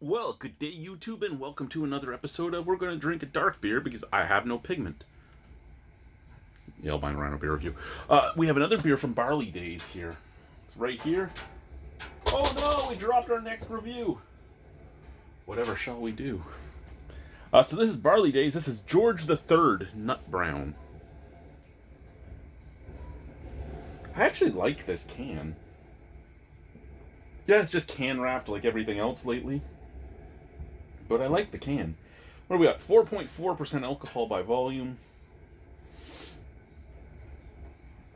Well, good day, YouTube, and welcome to another episode of We're Going to Drink a Dark Beer because I have no pigment. The Albino Rhino beer review. We have another beer from Barley Days here. It's right here. Oh no, we dropped our next review. Whatever shall we do? So this is Barley Days. This is George III Nut Brown. I actually like this can. Yeah, it's just can wrapped like everything else lately. But I like the can. What do we got? 4.4% alcohol by volume.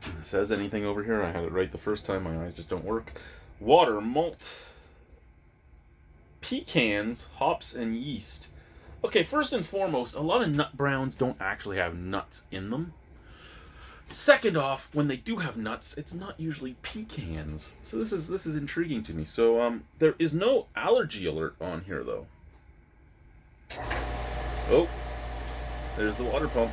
If it says anything over here, I had it right the first time. My eyes just don't work. Water, malt, pecans, hops, and yeast. Okay, first and foremost, a lot of nut browns don't actually have nuts in them. Second off, when they do have nuts, it's not usually pecans. So this is intriguing to me. So there is no allergy alert on here though. Oh, there's the water pump.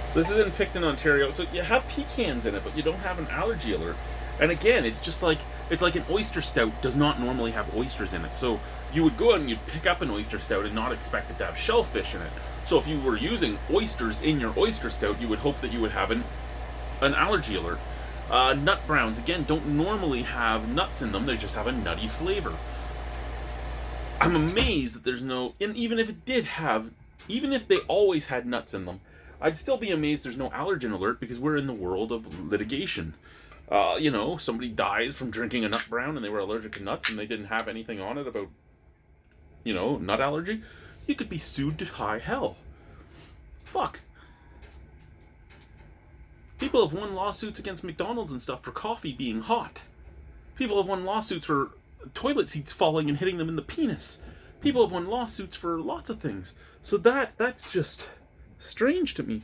So this is in Picton, Ontario. So you have pecans in it, but you don't have an allergy alert. And again, it's just like an oyster stout does not normally have oysters in it. So you would go out and you'd pick up an oyster stout and not expect it to have shellfish in it. So if you were using oysters in your oyster stout, you would hope that you would have an allergy alert. Nut browns, again, don't normally have nuts in them. They just have a nutty flavor. I'm amazed that there's no, and even if they always had nuts in them, I'd still be amazed there's no allergen alert because we're in the world of litigation. Somebody dies from drinking a nut brown and they were allergic to nuts and they didn't have anything on it about, nut allergy. You could be sued to high hell. Fuck. People have won lawsuits against McDonald's and stuff for coffee being hot. People have won lawsuits for toilet seats falling and hitting them in the penis. People have won lawsuits for lots of things. So that's just strange to me.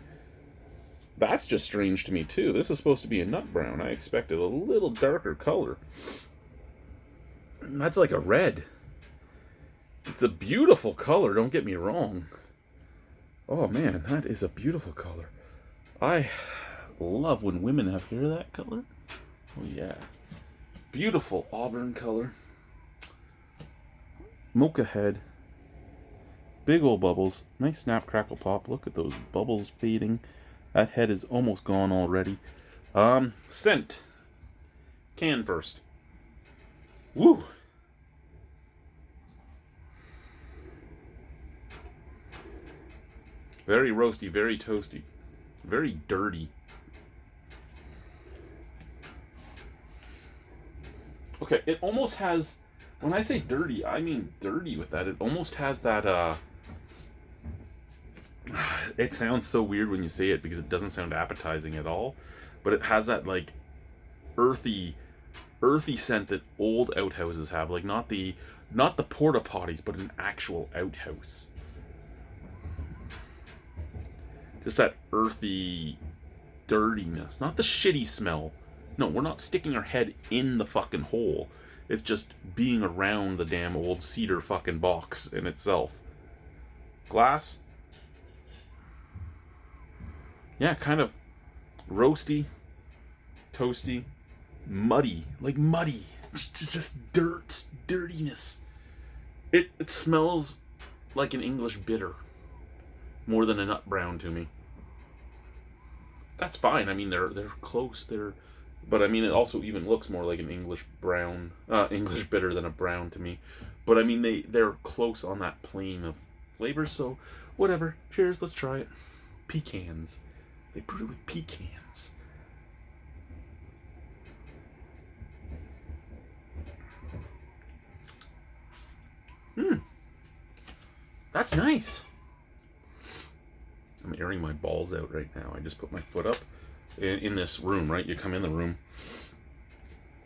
That's just strange to me too. This is supposed to be a nut brown. I expected a little darker color. That's like a red. It's a beautiful color, don't get me wrong. Oh man, that is a beautiful color. I love when women have hair that color. Oh yeah. Beautiful auburn color. Mocha head. Big old bubbles. Nice snap, crackle, pop. Look at those bubbles fading. That head is almost gone already. Scent. Can first. Woo! Very roasty, very toasty. Very dirty. Okay, it almost has, when I say dirty, I mean dirty with that. It almost has that, it sounds so weird when you say it because it doesn't sound appetizing at all. But it has that, like, earthy scent that old outhouses have. Like, not the porta potties, but an actual outhouse. Just that earthy dirtiness. Not the shitty smell. No, we're not sticking our head in the fucking hole. It's just being around the damn old cedar fucking box in itself. Glass. Yeah, kind of roasty, toasty, muddy. Like muddy. Just dirtiness. It smells like an English bitter. More than a nut brown to me. That's fine. I mean, they're close. But I mean, it also even looks more like an English brown, English bitter than a brown to me. But I mean, they're close on that plane of flavor. So whatever. Cheers. Let's try it. Pecans. They brewed it with pecans. That's nice. I'm airing my balls out right now. I just put my foot up in this room, right? You come in the room,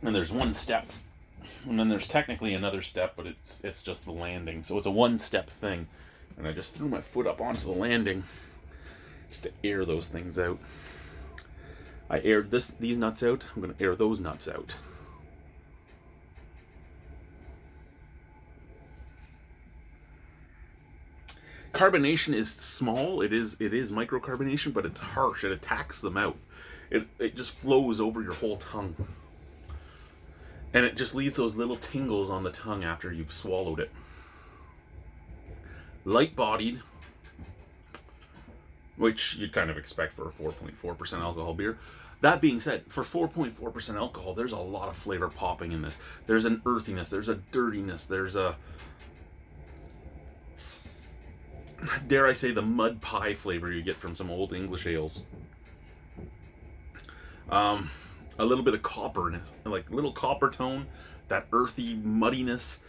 and there's one step, and then there's technically another step, but it's just the landing. So it's a one-step thing, and I just threw my foot up onto the landing just to air those things out. I aired these nuts out. I'm going to air those nuts out. Carbonation is small. It is microcarbonation, but it's harsh. It attacks the mouth. It just flows over your whole tongue. And it just leaves those little tingles on the tongue after you've swallowed it. Light-bodied, which you'd kind of expect for a 4.4% alcohol beer. That being said, for 4.4% alcohol, there's a lot of flavor popping in this. There's an earthiness, there's a dirtiness, there's a, dare I say, the mud pie flavor you get from some old English ales. A little bit of copperness, like little copper tone, that earthy muddiness.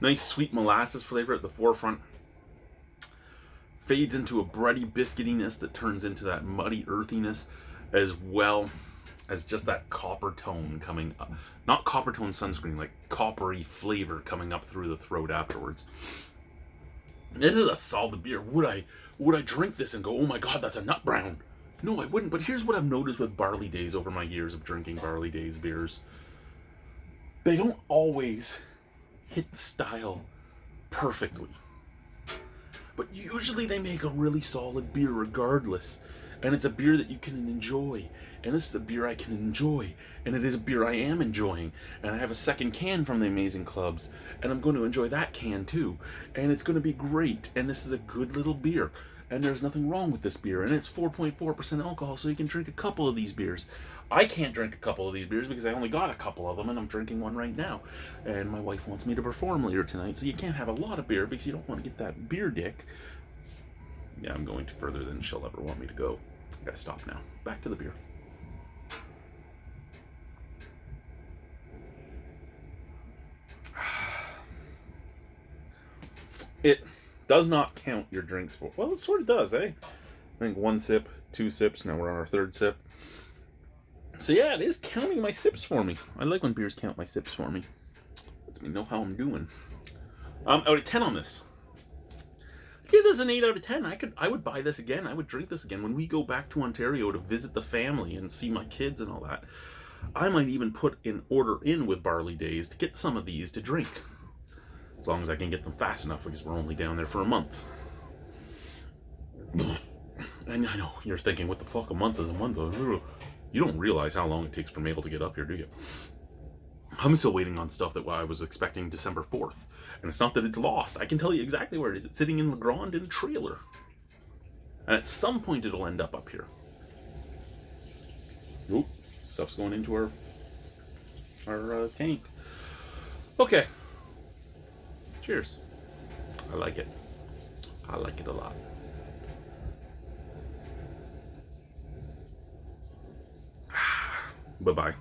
Nice sweet molasses flavor at the forefront. Fades into a bready biscuitiness that turns into that muddy earthiness, as well as just that copper tone coming up. Not copper tone sunscreen, like coppery flavor coming up through the throat afterwards. This is a solid beer. Would I drink this and go, oh my god, that's a nut brown? No, I wouldn't. But here's what I've noticed with Barley Days over my years of drinking Barley Days beers. They don't always hit the style perfectly. But usually they make a really solid beer regardless. And it's a beer that you can enjoy. And this is a beer I can enjoy. And it is a beer I am enjoying. And I have a second can from the Amazing Clubs. And I'm going to enjoy that can too. And it's going to be great. And this is a good little beer. And there's nothing wrong with this beer. And it's 4.4% alcohol, so you can drink a couple of these beers. I can't drink a couple of these beers because I only got a couple of them, and I'm drinking one right now. And my wife wants me to perform later tonight, so you can't have a lot of beer because you don't want to get that beer dick. Yeah, I'm going further than she'll ever want me to go. I gotta stop now. Back to the beer. It does not count your drinks for... Well, it sort of does, eh? I think 1 sip, 2 sips, now we're on our 3rd sip. So yeah, it is counting my sips for me. I like when beers count my sips for me. Lets me know how I'm doing. Out of 10 on this. I'd give this an 8 out of 10. I would buy this again. I would drink this again. When we go back to Ontario to visit the family and see my kids and all that, I might even put an order in with Barley Days to get some of these to drink. As long as I can get them fast enough, because we're only down there for a month. And I know, you're thinking, what the fuck, a month is a month? You don't realize how long it takes for mail to get up here, do you? I'm still waiting on stuff that I was expecting December 4th. And it's not that it's lost. I can tell you exactly where it is. It's sitting in LeGrand in a trailer. And at some point it'll end up here. Oop, stuff's going into our tank. Okay. Cheers. I like it. I like it a lot. Bye-bye.